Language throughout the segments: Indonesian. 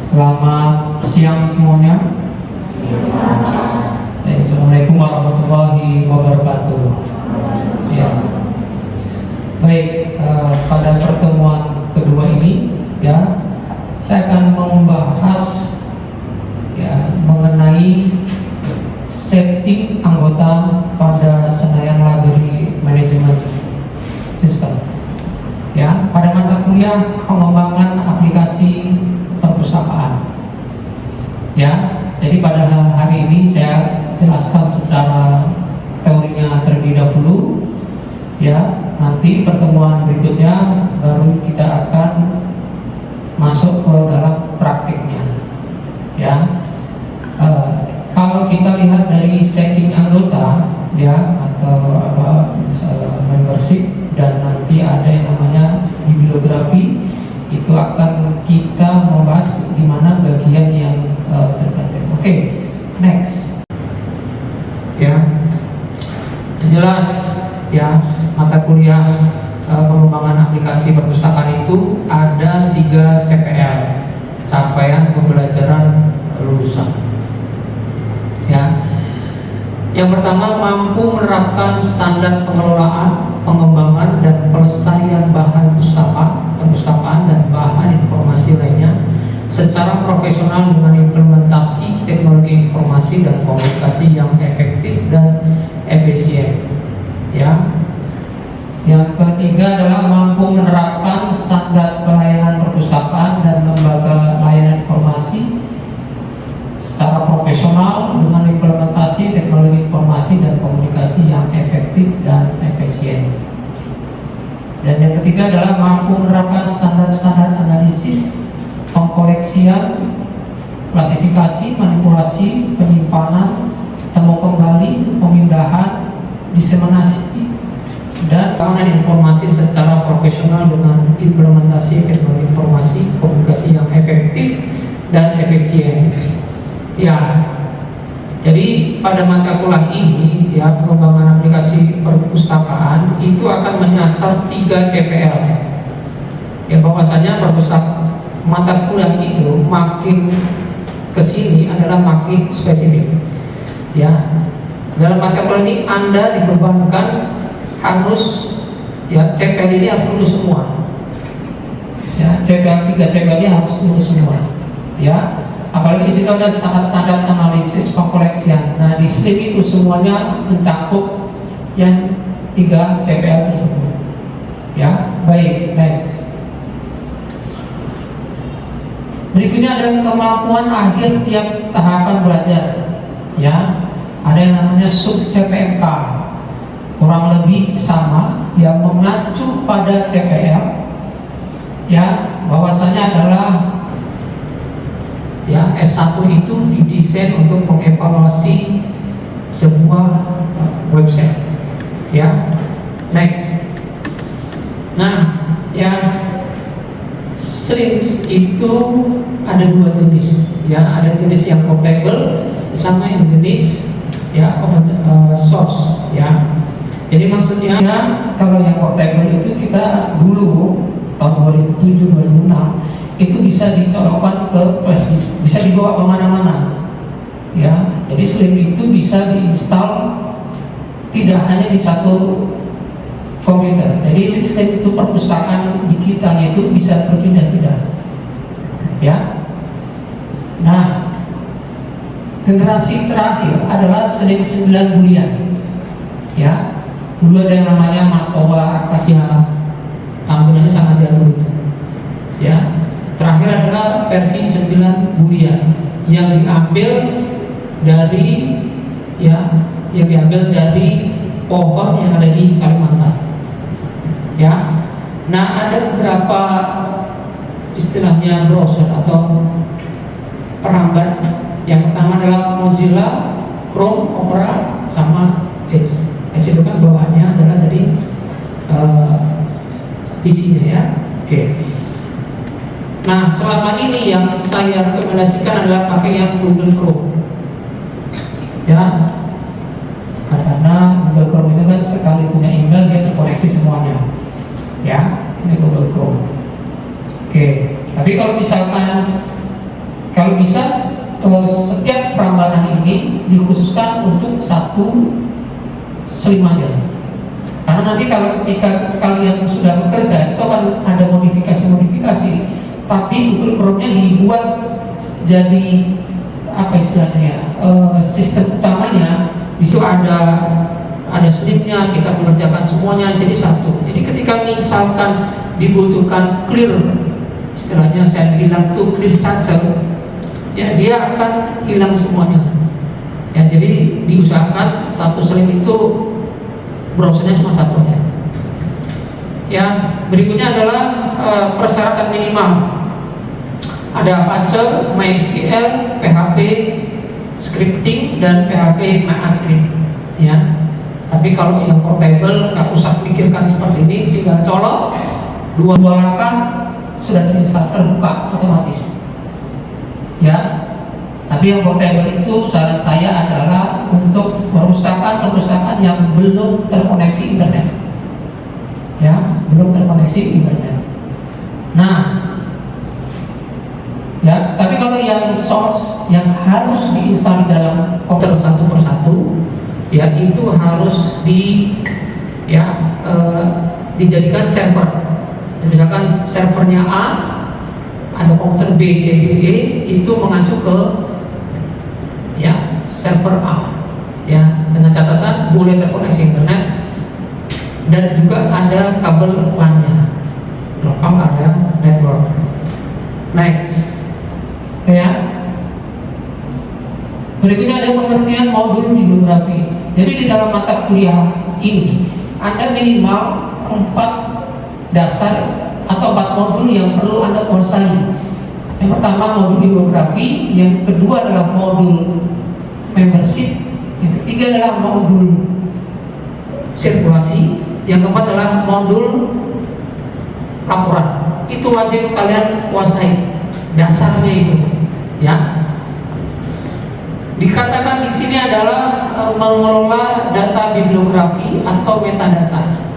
Selamat siang semuanya. Assalamualaikum warahmatullahi wabarakatuh. Ya. Baik, pada pertemuan kedua ini, ya, saya akan membahas ya mengenai setting anggota pada Senayan Library Management System. Ya, pada mata kuliah pengembangan aplikasi perpustakaan. Ya, jadi pada hari ini saya jelaskan secara teorinya terlebih dahulu. Ya, nanti pertemuan berikutnya baru kita akan masuk ke dalam praktiknya. Ya, kalau kita lihat dari setting anggota, ya, atau membership, dan nanti ada yang namanya bibliografi, itu akan kita membahas di mana bagian yang terkait. Oke, next. Ya, jelas ya, mata kuliah pengembangan aplikasi perpustakaan itu ada 3 CPL, capaian pembelajaran lulusan. Ya, yang pertama, mampu menerapkan standar pengelolaan, pengembangan, dan pelestarian bahan perpustakaan dan bahan informasi lainnya secara profesional dengan implementasi teknologi informasi dan komunikasi yang efektif dan efisien. Ya. Yang ketiga adalah mampu menerapkan standar pelayanan perpustakaan dan lembaga layanan informasi secara profesional dengan implementasi teknologi informasi dan komunikasi yang efektif dan efisien. Dan yang ketiga adalah mampu menerapkan standar-standar analisis, pengkoleksian, klasifikasi, manipulasi, penyimpanan, temu kembali, pemindahan, diseminasi, dan penanganan informasi secara profesional dengan implementasi teknologi informasi, komunikasi yang efektif dan efisien. Ya, jadi pada mata kuliah ini, ya, pengembangan aplikasi perpustakaan itu akan menyasar 3 CPL. Ya, bahwasanya mata kuliah itu makin kesini adalah makin spesifik. Ya, dalam mata kuliah ini Anda dibebankan harus, ya, CPL ini harus lulus semua. Ya, CPL 3 CPL ini harus lulus semua. Ya. Apalagi di situ ada standar analisis pengkoleksian. Nah, di SLIM itu semuanya mencakup yang 3 CPL tersebut. Ya, baik, next. Berikutnya ada kemampuan akhir tiap tahapan belajar. Ya, ada yang namanya sub CPMK, kurang lebih sama, yang mengacu pada CPL. Ya, bahwasanya adalah, ya, S1 itu didesain untuk mengevaluasi sebuah website. Ya, next. Nah, ya, SLIM itu ada 2 jenis. Ya, ada jenis yang portable sama yang jenis, ya, source. Ya, jadi maksudnya, ya, kalau yang portable itu kita dulu tahun 2007-2006 itu bisa dicolokkan ke flash disk, bisa dibawa kemana-mana. Ya, jadi SLIM itu bisa diinstal tidak hanya di satu komputer. Jadi SLIM itu perpustakaan di kita itu bisa berpindah-pindah. Ya. Nah, generasi terakhir adalah SLIM 9 bulian. Ya, dulu ada yang namanya Matoa, Akasia, tampilannya sangat jauh itu. Ya. Terakhir adalah versi 9 bulian yang diambil dari, ya, yang diambil dari pohon yang ada di Kalimantan. Ya. Nah, ada beberapa istilahnya browser atau perambat. Yang pertama adalah Mozilla, Chrome, Opera, sama Edge. Edge itu kan bawaannya adalah dari PC-nya, ya. Oke. Nah, selama ini yang saya rekomendasikan adalah pakai yang Google Chrome. Ya, karena Google Chrome itu kan sekali punya email dia terkoneksi semuanya. Ya, ini Google Chrome. Oke, tapi kalau misalkan Kalau bisa setiap perambahan ini dikhususkan untuk satu selim aja. Karena nanti kalau ketika kalian sudah bekerja itu akan ada modifikasi, tapi Google Chrome-nya dibuat jadi apa istilahnya ya, sistem utamanya itu ada selimnya, kita mengerjakan semuanya jadi satu. Jadi ketika misalkan dibutuhkan clear, istilahnya saya bilang tuh clear cacat, ya dia akan hilang semuanya. Ya jadi diusahakan satu selim itu browsernya cuma satu aja. Ya berikutnya adalah persyaratan minimal. Ada Apache, MySQL, PHP, scripting, dan PHP MyAdmin. Ya. Tapi kalau yang portable, nggak usah pikirkan seperti ini, tinggal colok dua langkah sudah terinstall, terbuka otomatis. Ya. Tapi yang portable itu saran saya adalah untuk perpustakaan yang belum terkoneksi internet. Ya, belum terkoneksi internet. Nah, ya, tapi kalau yang source yang harus diinstal di dalam komputer satu persatu, ya itu harus dijadikan server. Misalkan servernya A, ada komputer B, C, D, E, itu mengacu ke server A. Ya, dengan catatan boleh terkoneksi internet dan juga ada kabel LAN-nya, local area network. Next. Ya. Berikutnya ada pengertian modul bibliografi. Jadi di dalam mata kuliah ini Anda minimal 4 dasar atau 4 modul yang perlu Anda kuasai. Yang pertama modul bibliografi, yang kedua adalah modul membership, yang ketiga adalah modul sirkulasi, yang keempat adalah modul laporan. Itu wajib kalian kuasai dasarnya itu, ya. Dikatakan di sini adalah mengelola data bibliografi atau metadata.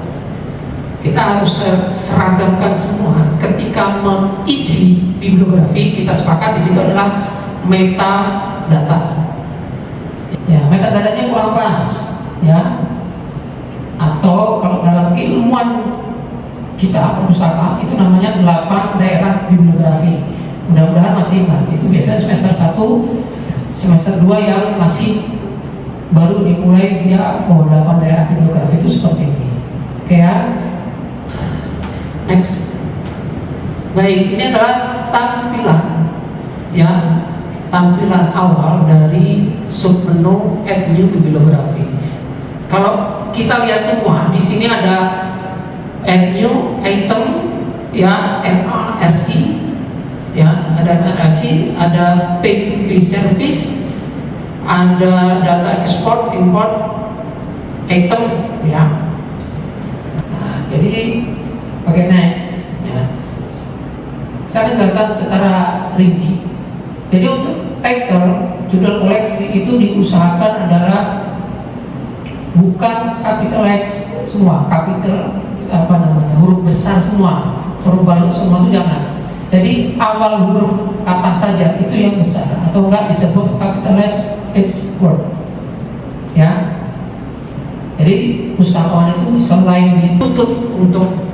Kita harus seragamkan semua. Ketika mengisi bibliografi, kita sepakat di situ adalah metadata. Ya, metadatanya kurang pas, ya. Atau kalau dalam keilmuan kita perpustakaan itu namanya 8 daerah bibliografi. Mudah-mudahan masih ingat. Itu biasanya semester 1, semester 2 yang masih baru dimulai dia 8 daerah bibliografi itu seperti ini. Oke ya. Next. Baik, ini adalah tampilan, ya, tampilan awal dari submenu Add New Bibliografi. Kalau kita lihat semua di sini ada Add New Item, ya, MARC, ya, ada MARC, ada Pay to Play Service, ada data export, import item, ya. Nah, jadi oke, next, ya. Saya akan jelaskan secara rinci. Jadi untuk title, judul koleksi itu diusahakan adalah bukan capitalize semua, capital huruf besar semua, huruf baru semua itu jangan. Jadi awal huruf kata saja itu yang besar, atau enggak disebut capitalize each word, ya. Jadi pustakawan itu selain ditutup untuk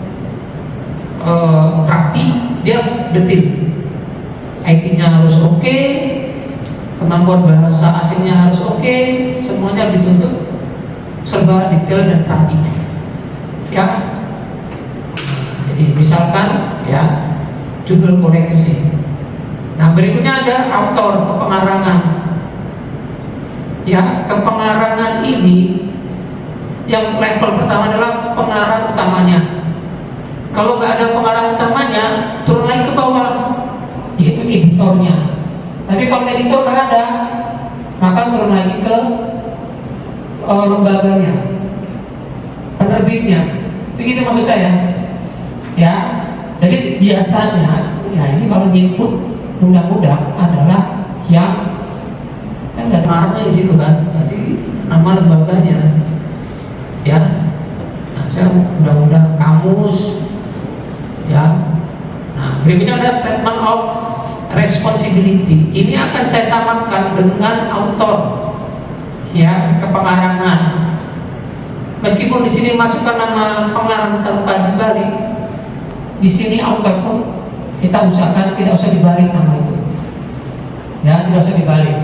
rapi, dia detil. IT-nya harus oke, kemampuan bahasa asingnya harus oke, semuanya dituntut serba detail dan rapi, ya. Jadi misalkan, ya, judul koleksi. Nah, berikutnya ada autor, kepengarangan. Ya, kepengarangan ini yang level pertama adalah pengarang utamanya. Kalau nggak ada pengarang utamanya, turun lagi ke bawah, yaitu editornya. Tapi kalau editor nggak ada, maka turun lagi ke lembaganya, penerbitnya. Begitu maksud saya, ya. Jadi biasanya, ya, ini kalau input undang-undang adalah yang kan nggak ada marahnya di situ kan, berarti nama lembaganya, ya. Nah, saya undang-undang kamus, ya. Nah, berikutnya ada statement of responsibility. ini akan saya samakan dengan autor, ya, kepengarangan. Meskipun di sini masukkan nama pengarang tanpa dibalik, di sini autor pun kita usahakan tidak usah dibalik nama itu, ya, tidak usah dibalik.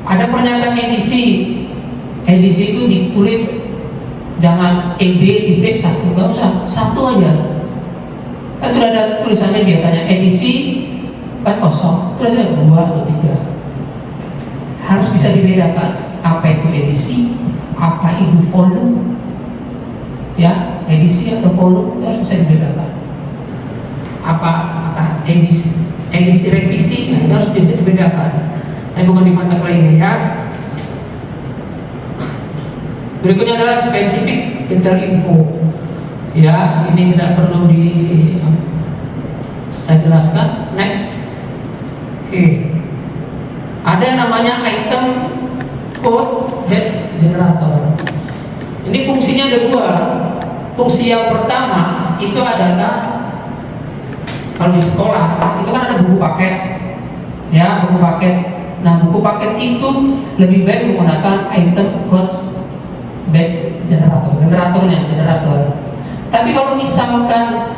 Ada pernyataan edisi itu ditulis jangan ed titik satu, nggak usah, satu aja. Kan sudah ada tulisannya biasanya edisi kan kosong, terus ada 2 atau 3. Harus bisa dibedakan apa itu edisi, apa itu volume, ya, edisi atau volume itu harus bisa dibedakan. Apa edisi revisi, itu harus bisa dibedakan. Tapi bukan di mata lainnya, ya. Berikutnya adalah spesifik interinfo. Ya, ini tidak perlu saya jelaskan. Next. Oke. Ada yang namanya item code batch generator. Ini fungsinya ada 2. Fungsi yang pertama itu adalah kalau di sekolah itu kan ada buku paket, ya, buku paket. Nah, buku paket itu lebih baik menggunakan item code batch generator. Tapi kalau misalkan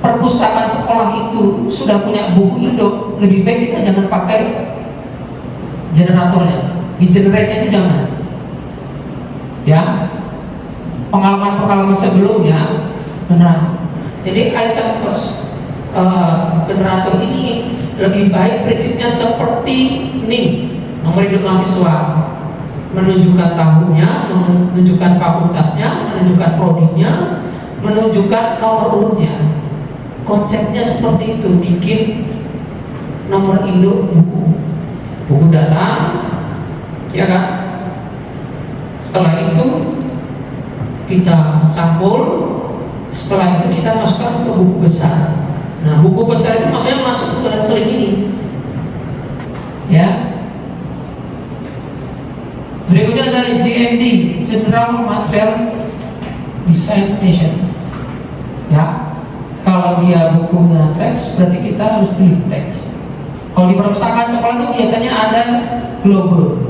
perpustakaan sekolah itu sudah punya buku induk, lebih baik kita jangan pakai generatornya, di generate-nya itu jangan. Ya, pengalaman sebelumnya, benar. Jadi item cost generator ini lebih baik prinsipnya seperti ini, nomor hidup mahasiswa, menunjukkan tahunnya, menunjukkan fakultasnya, menunjukkan prodinya, menunjukkan nomor urutnya. Konsepnya seperti itu, bikin nomor induk buku data, ya kan? Setelah itu kita sampul, setelah itu kita masukkan ke buku besar. Nah, buku besar itu maksudnya masuk ke dalam seling ini, ya. Berikutnya dari GMD, General Material Dissemination. Ya, kalau dia bukunya teks, berarti kita harus pilih teks. Kalau di perpustakaan sekolah itu biasanya ada globe,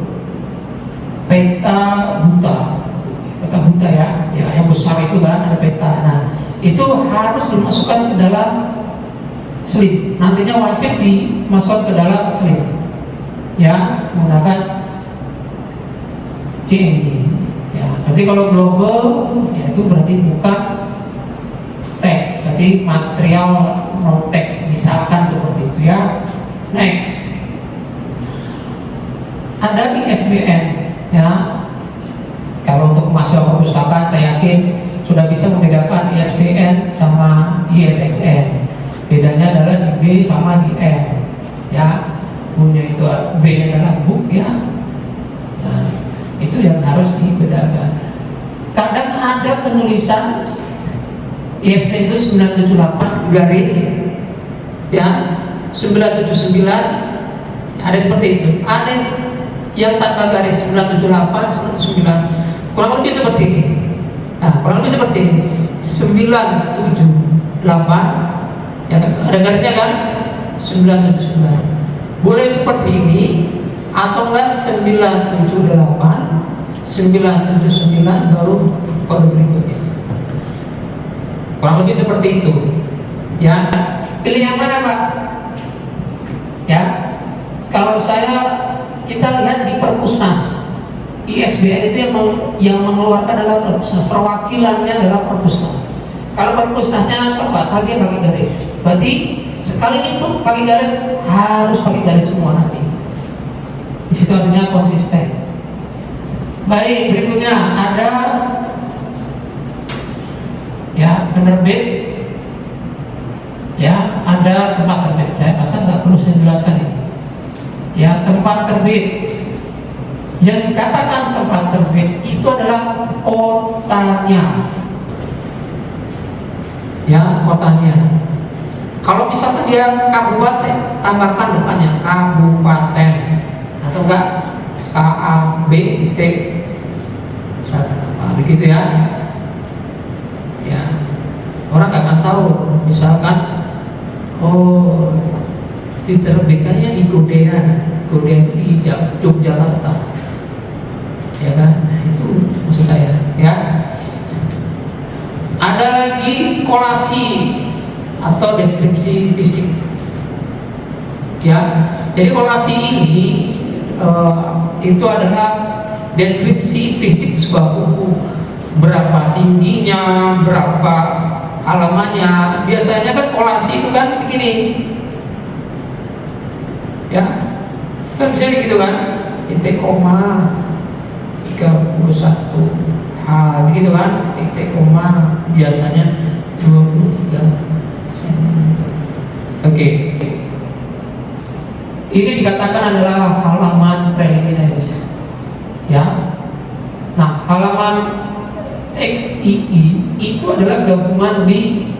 peta buta ya, yang besar itu kan ada peta. Nah, itu harus dimasukkan ke dalam slip. Nantinya wajib dimasukkan ke dalam slip, ya, menggunakan GMD. Ya, berarti kalau global, ya itu berarti bukan teks, berarti material non teks, misalkan seperti itu, ya. Next, ada ISBN, ya. Kalau untuk mahasiswa perpustakaan, saya yakin sudah bisa membedakan ISBN sama ISSN. Bedanya adalah di B sama di N, ya. Punya itu B-nya adalah book, ya. Nah, itu yang harus dibedakan. Kadang ada penulisan ISBN itu 978 garis, ya, 979, ada seperti itu. Ada yang tanpa garis 978, 979, kurang lebih seperti ini. Nah, kurang lebih seperti ini, 978, ya kan? Ada garisnya kan? 979. Boleh seperti ini, atau enggak 978, 979 baru kode berikutnya. Kurang lebih seperti itu, ya. Pilih yang mana, Pak? Ya, kalau kita lihat di Perpusnas, ISBN itu yang mengeluarkan adalah Perpusnas, perwakilannya adalah Perpusnas. Kalau Perpusnasnya kalau nggak salah dia pakai garis, berarti sekali ini pun pakai garis, harus pakai garis semua nanti. Di situ artinya konsisten. Baik, berikutnya ada, ya, penerbit, ya, ada tempat terbit. Saya rasa nggak perlu saya jelaskan ini. Ya, tempat terbit. Yang dikatakan tempat terbit itu adalah kotanya, ya, kotanya. Kalau misalkan dia kabupaten, tambahkan depannya kabupaten, atau enggak KAB titik, misalkan apa, begitu, ya. Ya, orang nggak akan tahu, misalkan, oh, diterbitkannya di Godean itu di Yogyakarta, ya kan? Nah, itu maksud saya, ya. Ada lagi kolasi atau deskripsi fisik, ya. Jadi kolasi ini itu adalah deskripsi fisik sebuah buku, berapa tingginya, berapa halamannya. Biasanya kan kolasi itu kan begini, ya, kan bisa begitu kan, titik koma 31 begitu kan, titik koma biasanya 23 cm. Oke. Ini dikatakan adalah halaman preliminaris, ya. Nah, halaman XII itu adalah gabungan di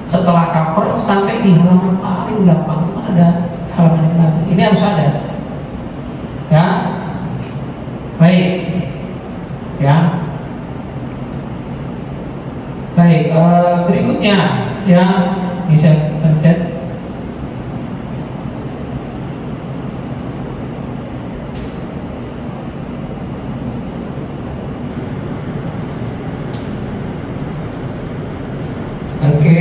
setelah cover sampai di halaman paling belakang itu kan ada halaman yang lain. Ini harus ada, ya. Baik, ya. Baik, berikutnya, ya, bisa pencet. Oke.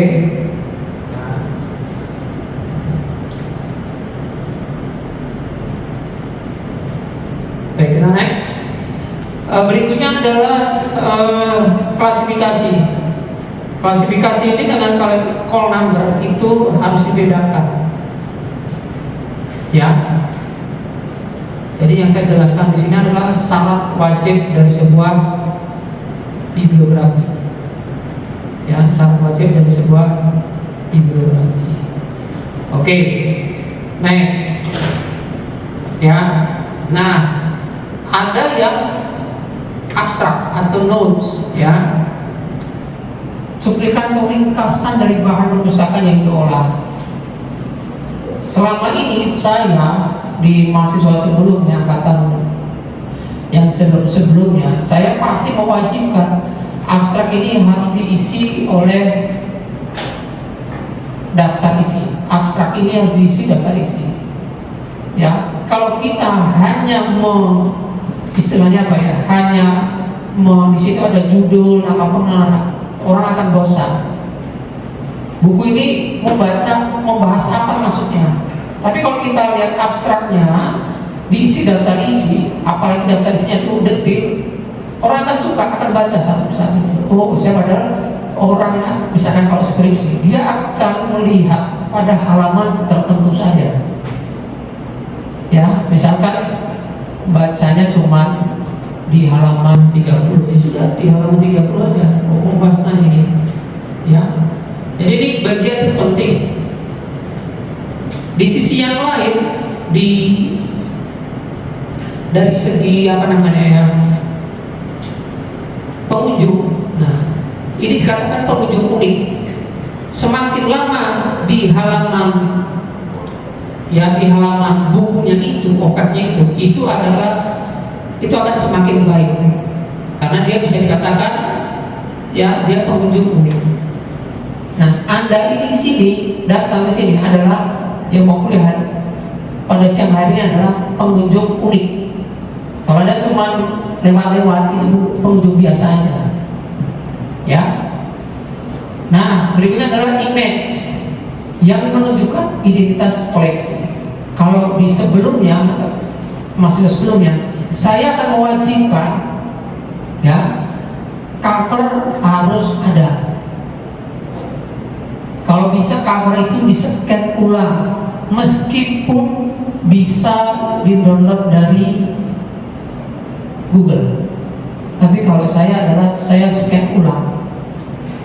Baik, kita next. Berikutnya adalah klasifikasi. Klasifikasi ini dengan call number itu harus dibedakan, ya. Jadi yang saya jelaskan di sini adalah syarat wajib dari sebuah bibliografi, ya, syarat wajib dari sebuah bibliografi. Oke, next, ya. Nah, ada yang abstrak atau notes, ya, cuplikan atau ringkasan dari bahan perpustakaan yang diolah. Selama ini saya di mahasiswa sebelumnya, angkatan yang sebelumnya, saya pasti mewajibkan abstrak ini harus diisi oleh daftar isi. Abstrak ini harus diisi daftar isi, ya. Kalau kita hanya istilahnya apa ya, hanya di situ ada judul, nama pengarang, orang akan bosan. Buku ini membahas apa maksudnya. Tapi kalau kita lihat abstraknya, diisi daftar isi, apalagi daftar isinya itu detil, orang akan suka, akan baca satu persatu itu. Oh, saya padahal orangnya, misalkan kalau skripsi, dia akan melihat pada halaman tertentu saja. Ya, misalkan bacanya cuma di halaman 30, ya sudah di halaman 30 aja. Membahas ini, ya. Jadi ini bagian terpenting. Di sisi yang lain, dari segi apa namanya ya, pengunjung. Nah, ini dikatakan pengunjung unik. Semakin lama di halaman, ya, di halaman bukunya itu, opetnya itu akan semakin baik, karena dia bisa dikatakan, ya, dia pengunjung unik. Nah, Anda ini di sini datang ke sini adalah yang mau kuliah pada siang hari ini adalah pengunjung unik. Kalau Anda cuma lewat-lewat itu pengunjung biasa aja, ya. Nah, berikutnya adalah image yang menunjukkan identitas koleksi. Kalau di sebelumnya, mahasiswa sebelumnya, saya akan mewajibkan, ya, cover harus ada. Kalau bisa cover itu di-scan ulang, meskipun bisa di-download dari Google. Tapi kalau saya adalah saya scan ulang,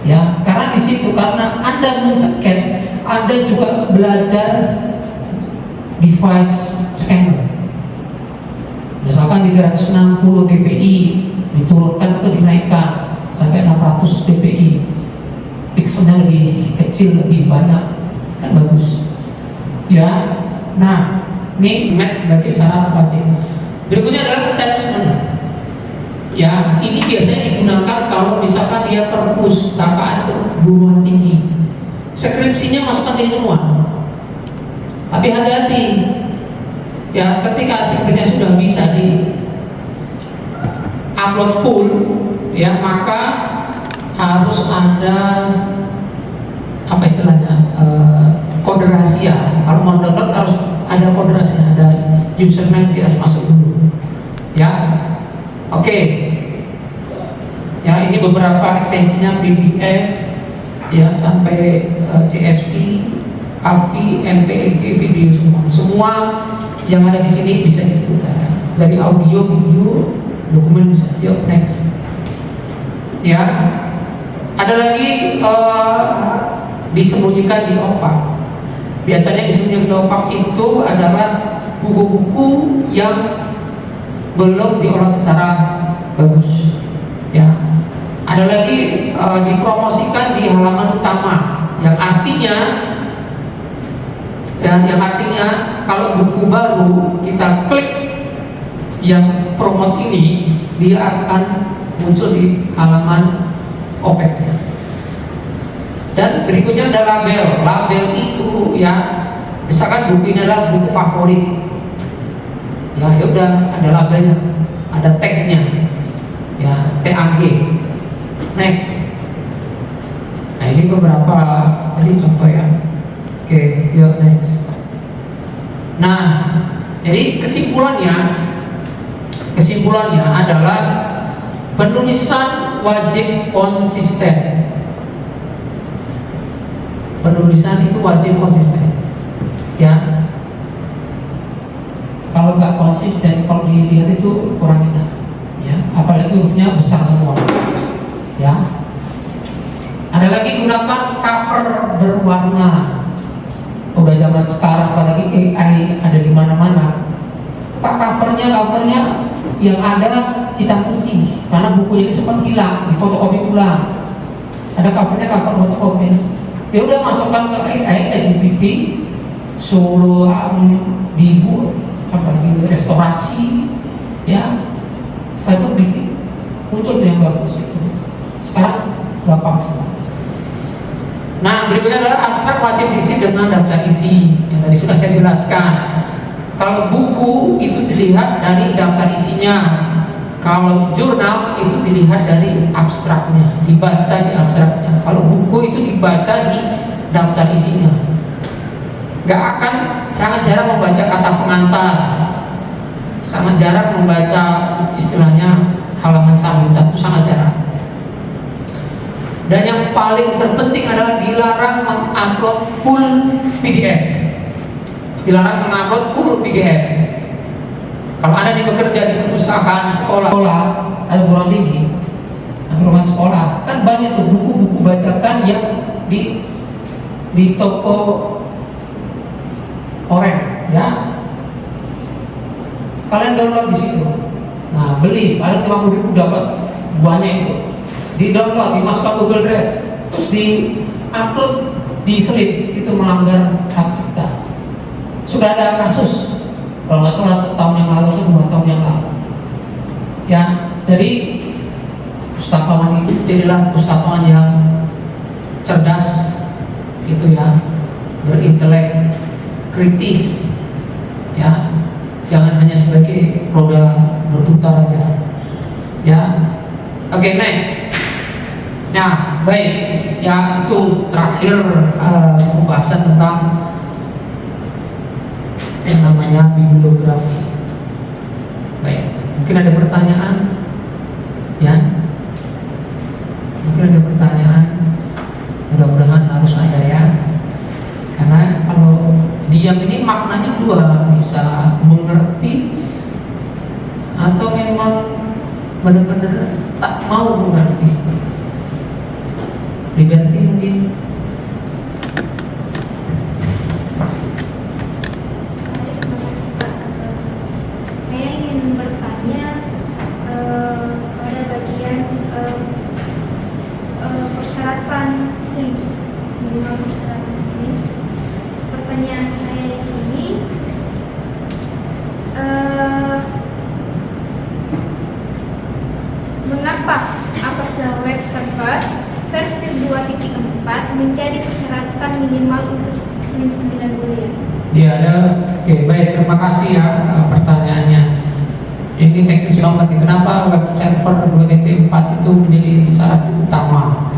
ya, karena di situ, karena Anda men-scan, Anda juga belajar device scanner. Misalkan 360 dpi diturunkan atau dinaikkan sampai 600 dpi, pixelnya lebih kecil, lebih banyak, kan bagus, ya. Nah, ini match sebagai syarat wajib. Berikutnya adalah attachment, ya. Ini biasanya digunakan kalau misalkan dia perpustakaan perguruan tinggi, skripsinya masukkan jadi semua, Tapi hati-hati ya, ketika scriptnya sudah bisa di upload full ya, maka harus ada apa istilahnya, kode rahasia. Kalau mau download harus ada kode rahasia, ada username, kita harus masuk dulu ya. Oke. Ya, ini beberapa ekstensinya, PDF ya, sampai CSV, AVI, MPEG, video, semua yang ada di sini bisa diputar. Dari audio, video, dokumen bisa. Yuk, next. Ya, ada lagi disembunyikan di OPAC. Biasanya disembunyikan di OPAC itu adalah buku-buku yang belum diolah secara bagus. Ya, ada lagi dipromosikan di halaman utama, yang artinya kalau buku baru kita klik yang promote ini, dia akan muncul di halaman OPEC-nya. Dan berikutnya ada label. Label itu ya, misalkan buku ini adalah buku favorit, ya udah ada labelnya, ada tag-nya, ya, TAG. Next. Nah, ini beberapa tadi contoh ya. Oke, yuk next. Nah, jadi kesimpulannya adalah penulisan wajib konsisten. Penulisan itu wajib konsisten, ya. Kalau nggak konsisten, kalau dilihat itu kurang indah, ya. Apalagi hurufnya besar semua, ya. Ada lagi gunakan cover berwarna. Udah zaman sekarang, apalagi AI ada di mana-mana. Pak, covernya yang ada hitam putih, karena bukunya ini sempat hilang, difotokopi ulang. Ada covernya cover fotokopi. Ya udah, masukkan ke AI, ChatGPT, suruh di restorasi, ya. Saya tuh bikin muncul yang bagus itu. Sekarang gampang sekali. Nah, berikutnya adalah abstrak wajib diisi dengan daftar isi yang tadi sudah saya jelaskan. Kalau buku itu dilihat dari daftar isinya, kalau jurnal itu dilihat dari abstraknya, dibaca di abstraknya. Kalau buku itu dibaca di daftar isinya. Sangat jarang membaca kata pengantar, sangat jarang membaca istilahnya halaman sambutan, itu sangat jarang. Dan yang paling terpenting adalah dilarang mengupload full PDF. Dilarang mengupload full PDF. Kalau Anda bekerja di perpustakaan sekolah atau perguruan tinggi, atau sekolah, kan banyak tuh buku-buku bacakan yang di toko oren, ya. Kalian download di situ. Nah, beli, ada 50.000 dapat banyak itu. Di download, dimasukkan Google Drive, terus di upload, diselip, itu melanggar hak cipta. Sudah ada kasus, kalau nggak salah setahun yang lalu atau 2 tahun yang lalu, ya. Jadi pustakawan itu jadilah pustakawan yang cerdas, gitu ya, berintelek, kritis, ya. Jangan hanya sebagai roda berputar aja, ya. Oke, next. Nah, baik, ya, itu terakhir pembahasan tentang yang namanya bibliografi. Baik, mungkin ada pertanyaan, ya? Mungkin ada pertanyaan. Mudah-mudahan harus ada, ya. Karena kalau diam ini maknanya dua, bisa mengerti atau memang benar-benar tak mau mengerti. Liberty mungkin. Terima kasih, Pak. Saya ingin bertanya pada bagian persyaratan SLIMS, minimal persyaratan SLIMS. Pertanyaan saya di sini, mengapa Apache Web Server versi 2.4 menjadi persyaratan minimal untuk SLIMS 90 ya? Ya ada. Oke, baik, terima kasih ya pertanyaannya. Ini teknis banget nih. Kenapa web server 2.4 itu menjadi syarat utama?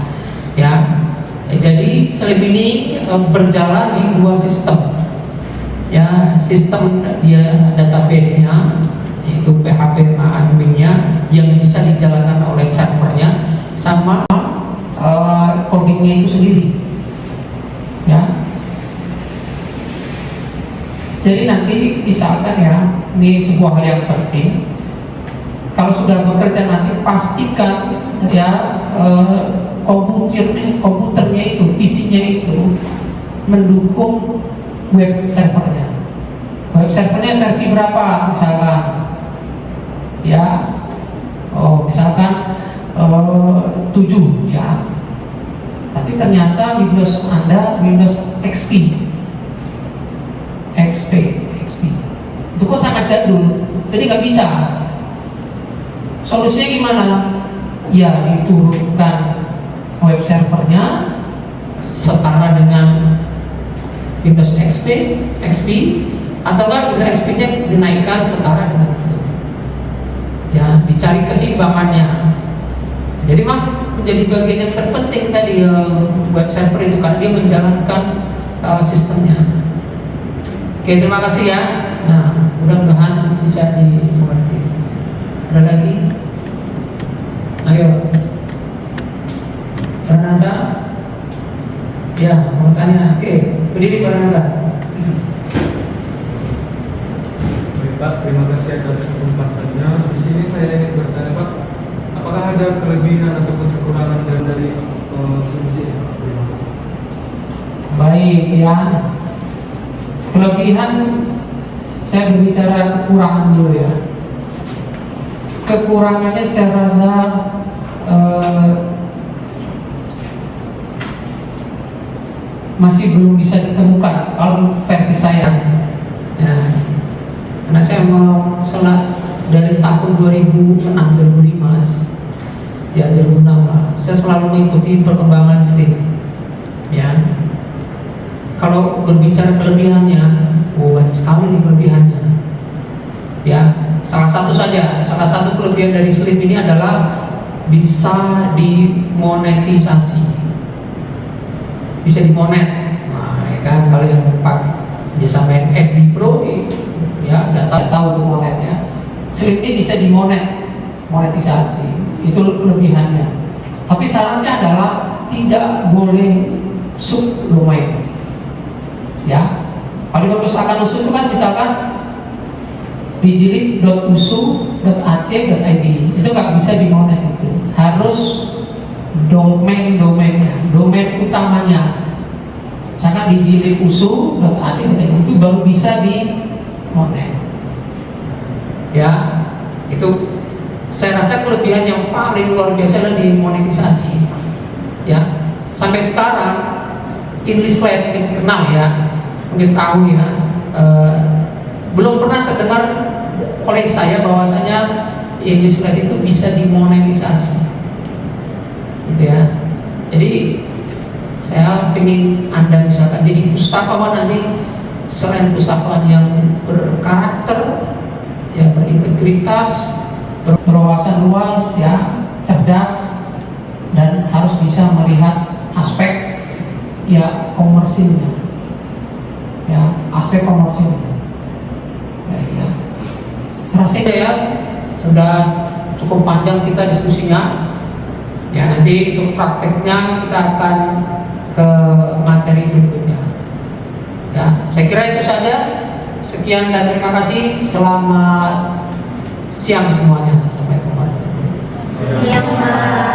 Ya, jadi Slim ini berjalan di dua sistem. Ya, sistem dia database-nya yaitu PHP adminnya yang bisa dijalankan oleh servernya, sama codingnya itu sendiri. Ya. Jadi nanti misalkan ya, ini sebuah hal yang penting. Kalau sudah bekerja nanti pastikan ya komputernya itu, PC-nya itu mendukung web servernya. Web servernya versi berapa misalkan? Ya, misalkan 7 ya. Tapi ternyata Windows Anda Windows XP itu kok sangat jadul, jadi nggak bisa. Solusinya gimana? Ya diturunkan web servernya setara dengan Windows XP, atau kan Windows XP-nya dinaikkan setara dengan itu. Ya, dicari keseimbangannya. Jadi menjadi bagian yang terpenting tadi web server itu, karena dia menjalankan sistemnya. Oke, terima kasih ya. Nah, mudah-mudahan bisa dimengerti. Ada lagi? Ayo. Fernanda? Ya, mau tanya. Oke, berdiri Fernanda. Baik Pak, terima kasih atas kesempatannya. Di sini saya ingin bertanya Pak, apakah ada kelebihan ataupun kekurangan dari solusi ini? Terima kasih. Baik ya. Kelebihan, saya berbicara kekurangan dulu ya. Kekurangannya saya rasa masih belum bisa ditemukan kalau versi saya ya. Karena saya mau dari tahun 2006, 2005 ya, 2006 lah, saya selalu mengikuti perkembangan Slim ya. Kalau berbicara kelebihannya, banyak sekali nih kelebihannya. Ya, salah satu kelebihan dari Slim ini adalah bisa dimonetisasi, bisa dimonet. Nah, ya kan, kalau yang biasa main FB Pro, ya udah tahu tuh monetnya. Slim ini bisa monetisasi, itu kelebihannya. Tapi syaratnya adalah tidak boleh subdomain. Ya, kalau misalkan usul itu kan misalkan dijilid.usu.ac.id itu nggak bisa dimonet, itu harus domain utamanya. Misalkan dijilid.usu.ac.id itu baru bisa dimonet. Ya, itu saya rasa kelebihan yang paling luar biasa adalah dimonetisasi. Ya, sampai sekarang Enlistlet mungkin kenal ya, mungkin tahu ya, belum pernah terdengar oleh saya bahwasanya Enlistlet itu bisa dimonetisasi, gitu ya. Jadi saya ingin Anda misalkan jadi pustakawan nanti, selain pustakawan yang berkarakter, ya berintegritas, berwawasan luas, ya cerdas, dan harus bisa melihat aspek ya komersilnya, ya aspek komersilnya. Ya. Saya rasa ya sudah cukup panjang kita diskusinya. Ya, nanti untuk prakteknya kita akan ke materi berikutnya. Ya, saya kira itu saja. Sekian dan terima kasih. Selamat siang semuanya. Sampai jumpa. Siang, Pak.